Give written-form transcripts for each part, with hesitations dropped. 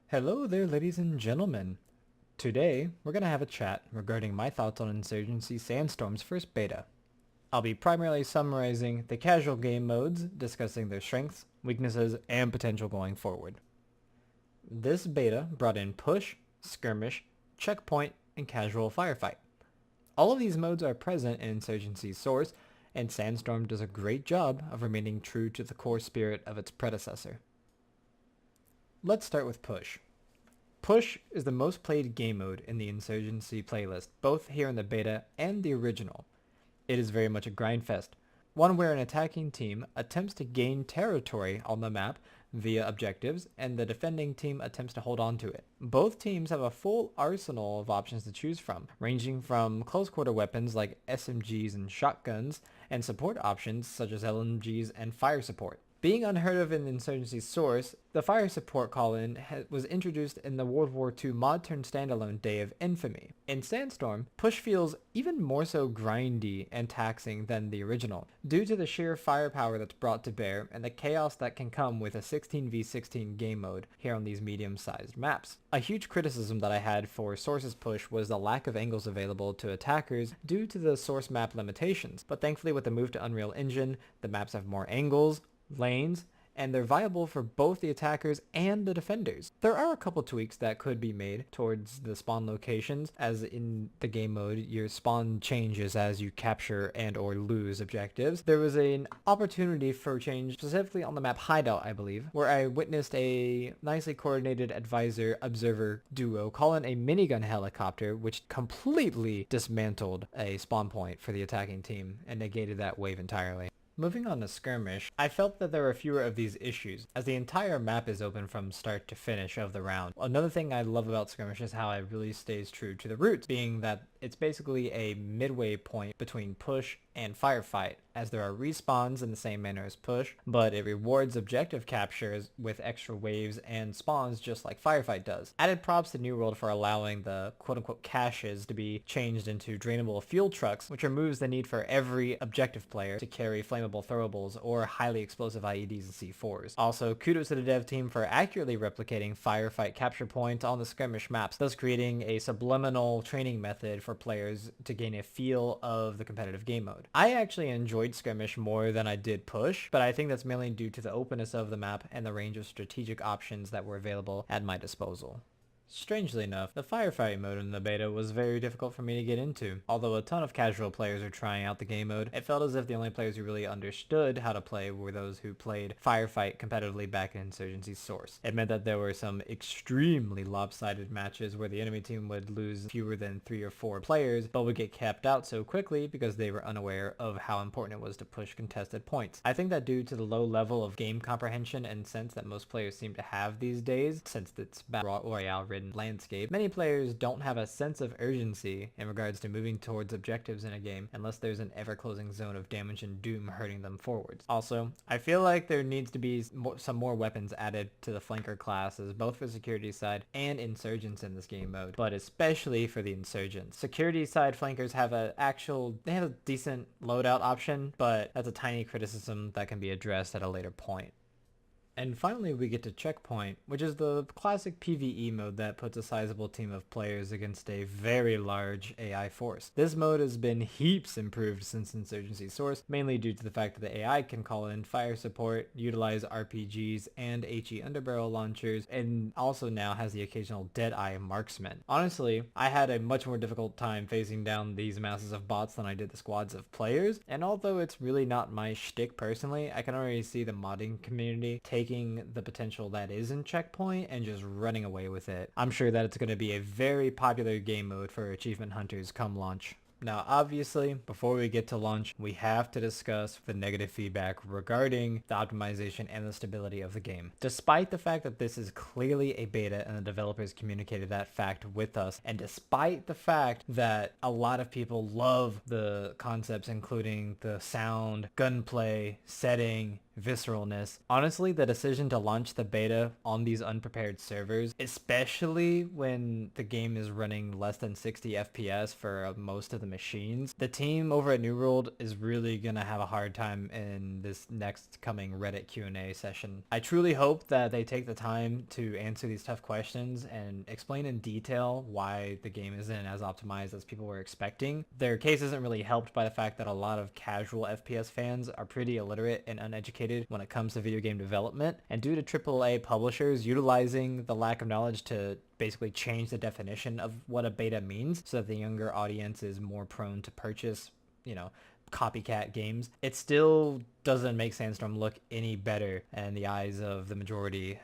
Hello there, ladies and gentlemen. Today, we're going to have a chat regarding my thoughts on Insurgency Sandstorm's first beta. I'll be primarily summarizing the casual game modes, discussing their strengths, weaknesses, and potential going forward. This beta brought in Push, Skirmish, Checkpoint, and Casual Firefight. All of these modes are present in Insurgency's source, and Sandstorm does a great job of remaining true to the core spirit of its predecessor. Let's start with Push. Push is the most played game mode in the Insurgency playlist, both here in the beta and the original. It is very much a grind fest, one where an attacking team attempts to gain territory on the map via objectives, and the defending team attempts to hold on to it. Both teams have a full arsenal of options to choose from, ranging from close quarter weapons like SMGs and shotguns, and support options such as LMGs and fire support. Being unheard of in Insurgency's source, the fire support call-in was introduced in the World War II mod turn standalone Day of Infamy. In Sandstorm, Push feels even more so grindy and taxing than the original, due to the sheer firepower that's brought to bear and the chaos that can come with a 16v16 game mode here on these medium-sized maps. A huge criticism that I had for Source's Push was the lack of angles available to attackers due to the source map limitations, but thankfully with the move to Unreal Engine, the maps have more angles, lanes, and they're viable for both the attackers and the defenders. There are a couple tweaks that could be made towards the spawn locations, as in the game mode your spawn changes as you capture and or lose objectives. There was an opportunity for change specifically on the map Hideout, I believe, where I witnessed a nicely coordinated advisor-observer duo call in a minigun helicopter which completely dismantled a spawn point for the attacking team and negated that wave entirely. Moving on to Skirmish, I felt that there were fewer of these issues, as the entire map is open from start to finish of the round. Another thing I love about Skirmish is how it really stays true to the roots, being that it's basically a midway point between Push and Firefight, as there are respawns in the same manner as Push, but it rewards objective captures with extra waves and spawns just like Firefight does. Added props to New World for allowing the quote-unquote caches to be changed into drainable fuel trucks, which removes the need for every objective player to carry flammable throwables or highly explosive IEDs and C4s. Also, kudos to the dev team for accurately replicating Firefight capture points on the Skirmish maps, thus creating a subliminal training method for players to gain a feel of the competitive game mode. I actually enjoyed Skirmish more than I did Push, but I think that's mainly due to the openness of the map and the range of strategic options that were available at my disposal. Strangely enough, the firefight mode in the beta was very difficult for me to get into. Although a ton of casual players are trying out the game mode, it felt as if the only players who really understood how to play were those who played firefight competitively back in Insurgency's source. It meant that there were some extremely lopsided matches where the enemy team would lose fewer than 3 or 4 players, but would get capped out so quickly because they were unaware of how important it was to push contested points. I think that due to the low level of game comprehension and sense that most players seem to have these days, since it's Battle Royale landscape, many players don't have a sense of urgency in regards to moving towards objectives in a game unless there's an ever-closing zone of damage and doom hurting them forwards. Also, I feel like there needs to be some more weapons added to the flanker classes, both for security side and insurgents in this game mode, but especially for the insurgents. Security side flankers have they have a decent loadout option, but that's a tiny criticism that can be addressed at a later point. And finally we get to Checkpoint, which is the classic PvE mode that puts a sizable team of players against a very large AI force. This mode has been heaps improved since Insurgency Source, mainly due to the fact that the AI can call in fire support, utilize RPGs and HE underbarrel launchers, and also now has the occasional Deadeye marksman. Honestly, I had a much more difficult time facing down these masses of bots than I did the squads of players, and although it's really not my shtick personally, I can already see the modding community taking the potential that is in Checkpoint and just running away with it. I'm sure that it's going to be a very popular game mode for achievement hunters come launch. Now obviously, before we get to launch, we have to discuss the negative feedback regarding the optimization and the stability of the game. Despite the fact that this is clearly a beta and the developers communicated that fact with us, and despite the fact that a lot of people love the concepts including the sound, gunplay, setting, visceralness. Honestly, the decision to launch the beta on these unprepared servers, especially when the game is running less than 60 FPS for most of the machines, the team over at New World is really gonna have a hard time in this next coming Reddit Q&A session. I truly hope that they take the time to answer these tough questions and explain in detail why the game isn't as optimized as people were expecting. Their case isn't really helped by the fact that a lot of casual FPS fans are pretty illiterate and uneducated when it comes to video game development, and due to AAA publishers utilizing the lack of knowledge to basically change the definition of what a beta means so that the younger audience is more prone to purchase, copycat games, it still doesn't make Sandstorm look any better in the eyes of the majority,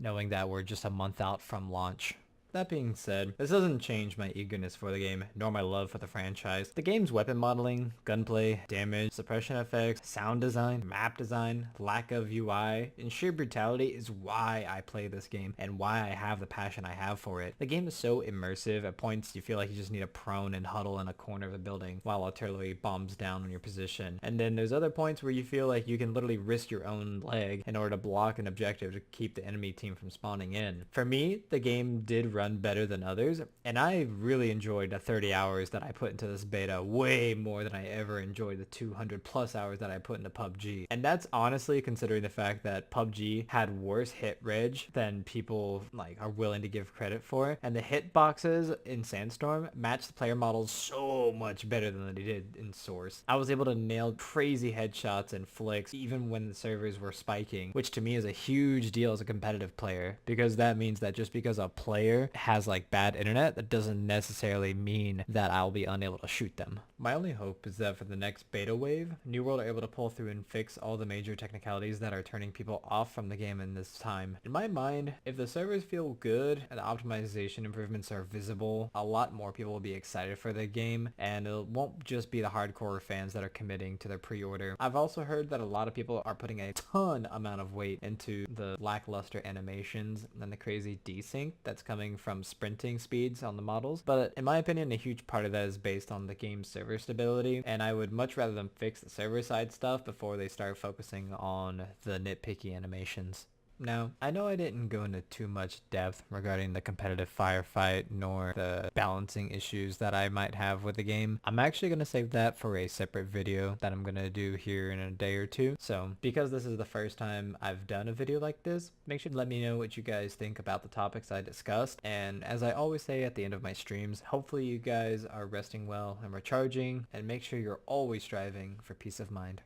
knowing that we're just a month out from launch. That being said, this doesn't change my eagerness for the game, nor my love for the franchise. The game's weapon modeling, gunplay, damage, suppression effects, sound design, map design, lack of UI, and sheer brutality is why I play this game and why I have the passion I have for it. The game is so immersive, at points you feel like you just need to prone and huddle in a corner of a building while artillery bombs down on your position. And then there's other points where you feel like you can literally risk your own leg in order to block an objective to keep the enemy team from spawning in. For me, the game did run better than others, and I really enjoyed the 30 hours that I put into this beta way more than I ever enjoyed the 200 plus hours that I put into PUBG. And that's honestly considering the fact that PUBG had worse hit reg than people are willing to give credit for, and the hitboxes in Sandstorm matched the player models so much better than they did in Source. I was able to nail crazy headshots and flicks even when the servers were spiking, which to me is a huge deal as a competitive player, because that means that just because a player has bad internet, that doesn't necessarily mean that I'll be unable to shoot them. My only hope is that for the next beta wave, New World are able to pull through and fix all the major technicalities that are turning people off from the game in this time. In my mind, if the servers feel good and the optimization improvements are visible, a lot more people will be excited for the game, and it won't just be the hardcore fans that are committing to their pre-order. I've also heard that a lot of people are putting a ton amount of weight into the lackluster animations and the crazy desync that's coming from sprinting speeds on the models, but in my opinion, a huge part of that is based on the game's server stability, and I would much rather them fix the server side stuff before they start focusing on the nitpicky animations. Now, I know I didn't go into too much depth regarding the competitive firefight nor the balancing issues that I might have with the game. I'm actually going to save that for a separate video that I'm going to do here in a day or two. So, because this is the first time I've done a video like this, make sure to let me know what you guys think about the topics I discussed. And as I always say at the end of my streams, hopefully you guys are resting well and recharging, and make sure you're always striving for peace of mind.